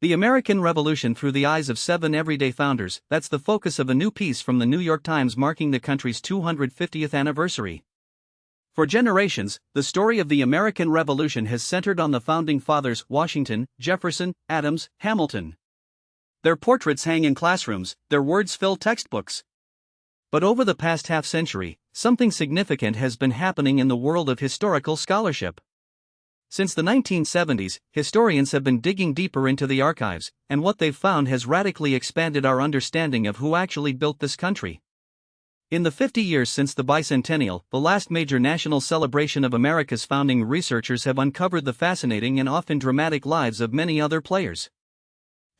The American Revolution through the eyes of 7 everyday founders, that's the focus of a new piece from the New York Times marking the country's 250th anniversary. For generations, the story of the American Revolution has centered on the founding fathers Washington, Jefferson, Adams, Hamilton. Their portraits hang in classrooms, their words fill textbooks. But over the past half-century, something significant has been happening in the world of historical scholarship. Since the 1970s, historians have been digging deeper into the archives, and what they've found has radically expanded our understanding of who actually built this country. In the 50 years since the bicentennial, the last major national celebration of America's founding, researchers have uncovered the fascinating and often dramatic lives of many other players.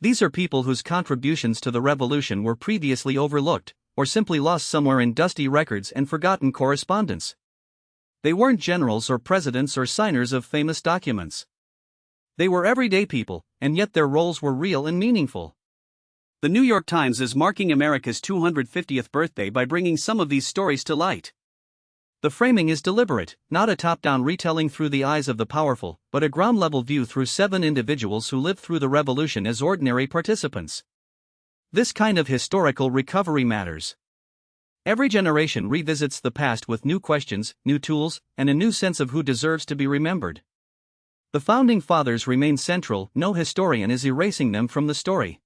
These are people whose contributions to the revolution were previously overlooked, or simply lost somewhere in dusty records and forgotten correspondence. They weren't generals or presidents or signers of famous documents. They were everyday people, and yet their roles were real and meaningful. The New York Times is marking America's 250th birthday by bringing some of these stories to light. The framing is deliberate, not a top-down retelling through the eyes of the powerful, but a ground-level view through 7 individuals who lived through the revolution as ordinary participants. This kind of historical recovery matters. Every generation revisits the past with new questions, new tools, and a new sense of who deserves to be remembered. The founding fathers remain central, no historian is erasing them from the story.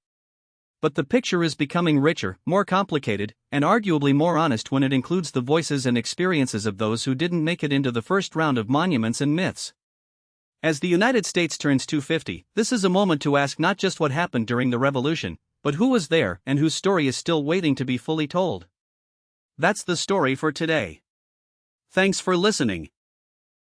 But the picture is becoming richer, more complicated, and arguably more honest when it includes the voices and experiences of those who didn't make it into the first round of monuments and myths. As the United States turns 250, this is a moment to ask not just what happened during the revolution, but who was there and whose story is still waiting to be fully told. That's the story for today. Thanks for listening.